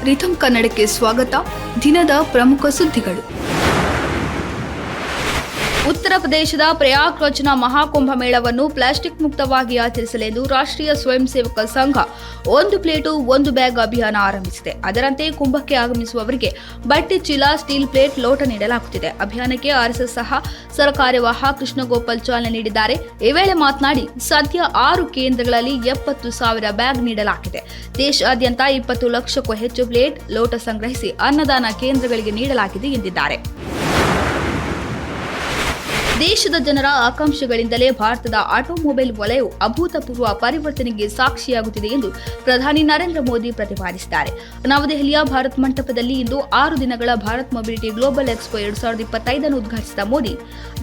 ರಿಥಮ್ ಕನ್ನಡಕ್ಕೆ ಸ್ವಾಗತ. ದಿನದ ಪ್ರಮುಖ ಸುದ್ದಿಗಳು. ಉತ್ತರ ಪ್ರದೇಶದ ಪ್ರಯಾಗ್ರಾಜ್ನ ಮಹಾಕುಂಭ ಮೇಳವನ್ನು ಪ್ಲಾಸ್ಟಿಕ್ ಮುಕ್ತವಾಗಿ ಆಚರಿಸಲೆಂದು ರಾಷ್ಟ್ರೀಯ ಸ್ವಯಂ ಸೇವಕ ಸಂಘ ಒಂದು ಪ್ಲೇಟು ಒಂದು ಬ್ಯಾಗ್ ಅಭಿಯಾನ ಆರಂಭಿಸಿದೆ. ಅದರಂತೆ ಕುಂಭಕ್ಕೆ ಆಗಮಿಸುವವರಿಗೆ ಬಟ್ಟೆ ಚೀಲ, ಸ್ಟೀಲ್ ಪ್ಲೇಟ್, ಲೋಟ ನೀಡಲಾಗುತ್ತಿದೆ. ಅಭಿಯಾನಕ್ಕೆ ಆರ್ಎಸ್ಎಸ್ ಸಹ ಸರ್ಕಾರ್ಯವಾಹ ಕೃಷ್ಣಗೋಪಾಲ್ ಚಾಲನೆ ನೀಡಿದ್ದಾರೆ. ಈ ವೇಳೆ ಮಾತನಾಡಿ, ಸದ್ಯ 6 ಕೇಂದ್ರಗಳಲ್ಲಿ 70,000 ಬ್ಯಾಗ್ ನೀಡಲಾಗಿದೆ. ದೇಶಾದ್ಯಂತ 20 ಲಕ್ಷಕ್ಕೂ ಹೆಚ್ಚು ಪ್ಲೇಟ್, ಲೋಟ ಸಂಗ್ರಹಿಸಿ ಅನ್ನದಾನ ಕೇಂದ್ರಗಳಿಗೆ ನೀಡಲಾಗಿದೆ ಎಂದಿದ್ದಾರೆ. ದೇಶದ ಜನರ ಆಕಾಂಕ್ಷೆಗಳಿಂದಲೇ ಭಾರತದ ಆಟೋಮೊಬೈಲ್ ವಲಯವು ಅಭೂತಪೂರ್ವ ಪರಿವರ್ತನೆಗೆ ಸಾಕ್ಷಿಯಾಗುತ್ತಿದೆ ಎಂದು ಪ್ರಧಾನಿ ನರೇಂದ್ರ ಮೋದಿ ಪ್ರತಿಪಾದಿಸಿದ್ದಾರೆ. ನವದೆಹಲಿಯ ಭಾರತ್ ಮಂಟಪದಲ್ಲಿ ಇಂದು 6 ದಿನಗಳ ಭಾರತ್ ಮೊಬಿಲಿಟಿ ಗ್ಲೋಬಲ್ ಎಕ್ಸ್ಪೋ 2025 ಉದ್ಘಾಟಿಸಿದ ಮೋದಿ,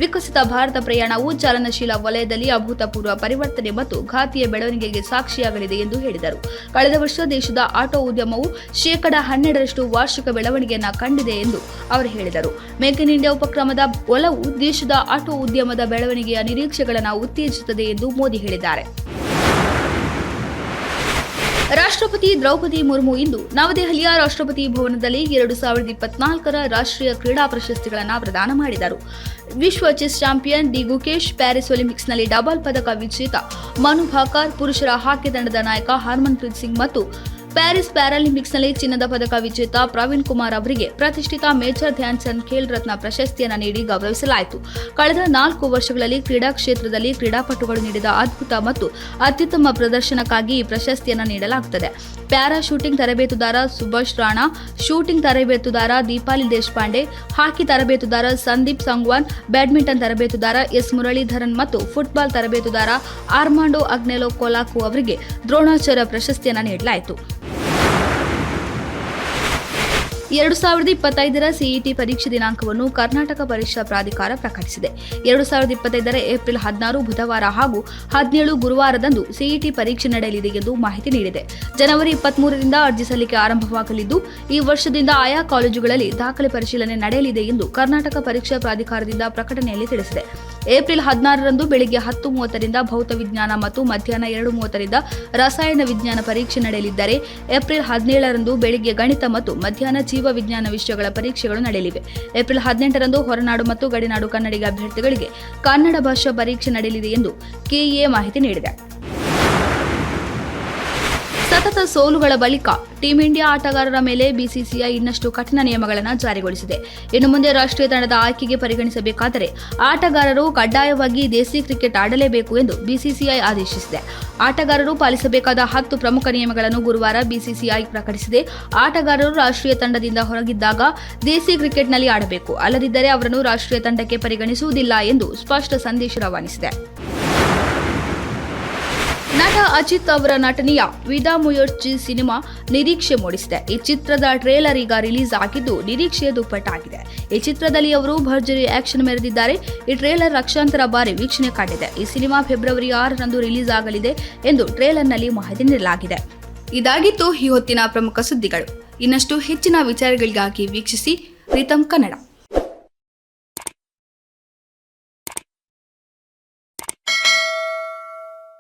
ವಿಕಸಿತ ಭಾರತ ಪ್ರಯಾಣವು ಚಾಲನಶೀಲ ವಲಯದಲ್ಲಿ ಅಭೂತಪೂರ್ವ ಪರಿವರ್ತನೆ ಮತ್ತು ಘಾತೀಯ ಬೆಳವಣಿಗೆಗೆ ಸಾಕ್ಷಿಯಾಗಲಿದೆ ಎಂದು ಹೇಳಿದರು. ಕಳೆದ ವರ್ಷ ದೇಶದ ಆಟೋ ಉದ್ಯಮವು 12% ವಾರ್ಷಿಕ ಬೆಳವಣಿಗೆಯನ್ನು ಕಂಡಿದೆ ಎಂದು ಅವರು ಹೇಳಿದರು. ಮೇಕ್ ಇನ್ ಇಂಡಿಯಾ ಉಪಕ್ರಮದ ಒಲವು ದೇಶದ ಆಟೋ ಉದ್ಯಮದ ಬೆಳವಣಿಗೆಯ ನಿರೀಕ್ಷೆಗಳನ್ನು ಉತ್ತೇಜಿಸುತ್ತದೆ ಎಂದು ಮೋದಿ ಹೇಳಿದ್ದಾರೆ. ರಾಷ್ಟ್ರಪತಿ ದ್ರೌಪದಿ ಮುರ್ಮು ಇಂದು ನವದೆಹಲಿಯ ರಾಷ್ಟ್ರಪತಿ ಭವನದಲ್ಲಿ 2024ರ ರಾಷ್ಟ್ರೀಯ ಕ್ರೀಡಾ ಪ್ರಶಸ್ತಿಗಳನ್ನು ಪ್ರದಾನ ಮಾಡಿದರು. ವಿಶ್ವ chess champion D Gukesh, Paris ಒಲಿಂಪಿಕ್ಸ್ನಲ್ಲಿ ಡಬಲ್ ಪದಕ ವಿಜೇತ ಮನು ಭಾಕರ್, ಪುರುಷರ ಹಾಕಿ ತಂಡದ ನಾಯಕ ಹರ್ಮನ್ಪ್ರೀತ್ ಸಿಂಗ್ ಮತ್ತು ಪ್ಯಾರಿಸ್ ಪ್ಯಾರಾಲಿಂಪಿಕ್ಸ್ನಲ್ಲಿ ಚಿನ್ನದ ಪದಕ ವಿಜೇತ ಪ್ರವೀಣ್ ಕುಮಾರ್ ಅವರಿಗೆ ಪ್ರತಿಷ್ಠಿತ ಮೇಜರ್ ಧ್ಯಾನ್ ಚಂದ್ ಖೇಲ್ ರತ್ನ ಪ್ರಶಸ್ತಿಯನ್ನು ನೀಡಿ ಗೌರವಿಸಲಾಯಿತು. ಕಳೆದ 4 ವರ್ಷಗಳಲ್ಲಿ ಕ್ರೀಡಾ ಕ್ಷೇತ್ರದಲ್ಲಿ ಕ್ರೀಡಾಪಟುಗಳು ನೀಡಿದ ಅದ್ಭುತ ಮತ್ತು ಅತ್ಯುತ್ತಮ ಪ್ರದರ್ಶನಕ್ಕಾಗಿ ಈ ಪ್ರಶಸ್ತಿಯನ್ನು ನೀಡಲಾಗುತ್ತದೆ. ಪ್ಯಾರಾ ಶೂಟಿಂಗ್ ತರಬೇತುದಾರ ಸುಭಾಷ್ ರಾಣಾ, ಶೂಟಿಂಗ್ ತರಬೇತುದಾರ ದೀಪಾಲಿ ದೇಶಪಾಂಡೆ, ಹಾಕಿ ತರಬೇತುದಾರ ಸಂದೀಪ್ ಸಂಗ್ವಾನ್, ಬ್ಯಾಡ್ಮಿಂಟನ್ ತರಬೇತುದಾರ ಎಸ್ ಮುರಳೀಧರನ್ ಮತ್ತು ಫುಟ್ಬಾಲ್ ತರಬೇತುದಾರ ಆರ್ಮಾಂಡೋ ಅಗ್ನೆಲೋ ಕೊಲಾಕು ಅವರಿಗೆ ದ್ರೋಣಾಚಾರ್ಯ ಪ್ರಶಸ್ತಿಯನ್ನು ನೀಡಲಾಯಿತು. 2025ರ ಸಿಇಟಿ ಪರೀಕ್ಷೆ ದಿನಾಂಕವನ್ನು ಕರ್ನಾಟಕ ಪರೀಕ್ಷಾ ಪ್ರಾಧಿಕಾರ ಪ್ರಕಟಿಸಿದೆ. 2025ರ ಏಪ್ರಿಲ್ 16 ಬುಧವಾರ ಹಾಗೂ 17 ಗುರುವಾರದಂದು ಸಿಇಟಿ ಪರೀಕ್ಷೆ ನಡೆಯಲಿದೆ ಎಂದು ಮಾಹಿತಿ ನೀಡಿದೆ. ಜನವರಿ 23ರಿಂದ ಅರ್ಜಿ ಸಲ್ಲಿಕೆ ಆರಂಭವಾಗಲಿದ್ದು, ಈ ವರ್ಷದಿಂದ ಆಯಾ ಕಾಲೇಜುಗಳಲ್ಲಿ ದಾಖಲೆ ಪರಿಶೀಲನೆ ನಡೆಯಲಿದೆ ಎಂದು ಕರ್ನಾಟಕ ಪರೀಕ್ಷಾ ಪ್ರಾಧಿಕಾರದಿಂದ ಪ್ರಕಟಣೆಯಲ್ಲಿ ತಿಳಿಸಿದೆ. ಏಪ್ರಿಲ್ 16ರಂದು ಬೆಳಗ್ಗೆ 10:30ರಿಂದ ಭೌತ ವಿಜ್ಞಾನ ಮತ್ತು ಮಧ್ಯಾಹ್ನ 2:30ರಿಂದ ರಸಾಯನ ವಿಜ್ಞಾನ ಪರೀಕ್ಷೆ ನಡೆಯಲಿದ್ದರೆ, ಏಪ್ರಿಲ್ 17ರಂದು ಬೆಳಗ್ಗೆ ಗಣಿತ ಮತ್ತು ಮಧ್ಯಾಹ್ನ ಜೀವ ವಿಜ್ಞಾನ ವಿಷಯಗಳ ಪರೀಕ್ಷೆಗಳು ನಡೆಯಲಿವೆ. ಏಪ್ರಿಲ್ 18ರಂದು ಹೊರನಾಡು ಮತ್ತು ಗಡಿನಾಡು ಕನ್ನಡಿಗ ಅಭ್ಯರ್ಥಿಗಳಿಗೆ ಕನ್ನಡ ಭಾಷಾ ಪರೀಕ್ಷೆ ನಡೆಯಲಿದೆ ಎಂದು ಕೆಇಎ ಮಾಹಿತಿ ನೀಡಿದೆ. ಸತತ ಸೋಲುಗಳ ಬಳಿಕ ಟೀಂ ಇಂಡಿಯಾ ಆಟಗಾರರ ಮೇಲೆ ಬಿಸಿಸಿಐ ಇನ್ನಷ್ಟು ಕಠಿಣ ನಿಯಮಗಳನ್ನು ಜಾರಿಗೊಳಿಸಿದೆ. ಇನ್ನು ಮುಂದೆ ರಾಷ್ಟ್ರೀಯ ತಂಡದ ಆಯ್ಕೆಗೆ ಪರಿಗಣಿಸಬೇಕಾದರೆ ಆಟಗಾರರು ಕಡ್ಡಾಯವಾಗಿ ದೇಸಿ ಕ್ರಿಕೆಟ್ ಆಡಲೇಬೇಕು ಎಂದು ಬಿಸಿಸಿಐ ಆದೇಶಿಸಿದೆ. ಆಟಗಾರರು ಪಾಲಿಸಬೇಕಾದ 10 ಪ್ರಮುಖ ನಿಯಮಗಳನ್ನು ಗುರುವಾರ ಬಿಸಿಸಿಐ ಪ್ರಕಟಿಸಿದೆ. ಆಟಗಾರರು ರಾಷ್ಟ್ರೀಯ ತಂಡದಿಂದ ಹೊರಗಿದ್ದಾಗ ದೇಸಿ ಕ್ರಿಕೆಟ್ನಲ್ಲಿ ಆಡಬೇಕು, ಅಲ್ಲದಿದ್ದರೆ ಅವರನ್ನು ರಾಷ್ಟ್ರೀಯ ತಂಡಕ್ಕೆ ಪರಿಗಣಿಸುವುದಿಲ್ಲ ಎಂದು ಸ್ಪಷ್ಟ ಸಂದೇಶ ರವಾನಿಸಿದೆ. ನಟ ಅಜಿತ್ ಅವರ ನಟನೆಯ ವಿದಾ ಮುಯರ್ಜಿ ಸಿನಿಮಾ ನಿರೀಕ್ಷೆ ಮೂಡಿಸಿದೆ. ಈ ಚಿತ್ರದ ಟ್ರೇಲರ್ ಈಗ ರಿಲೀಸ್ ಆಗಿದ್ದು, ನಿರೀಕ್ಷೆಯ ದುಪ್ಪಟ್ಟಾಗಿದೆ. ಈ ಚಿತ್ರದಲ್ಲಿ ಅವರು ಭರ್ಜರಿ ಆಕ್ಷನ್ ಮೆರೆದಿದ್ದಾರೆ. ಈ ಟ್ರೇಲರ್ ಲಕ್ಷಾಂತರ ಬಾರಿ ವೀಕ್ಷಣೆ ಕಂಡಿದೆ. ಈ ಸಿನಿಮಾ ಫೆಬ್ರವರಿ 6ರಂದು ರಿಲೀಸ್ ಆಗಲಿದೆ ಎಂದು ಟ್ರೇಲರ್ನಲ್ಲಿ ಮಾಹಿತಿ ನೀಡಲಾಗಿದೆ. ಇದಾಗಿತ್ತು ಈ ಹೊತ್ತಿನ ಪ್ರಮುಖ ಸುದ್ದಿಗಳು. ಇನ್ನಷ್ಟು ಹೆಚ್ಚಿನ ವಿಚಾರಗಳಿಗಾಗಿ ವೀಕ್ಷಿಸಿ ರಿಥಮ್ ಕನ್ನಡ.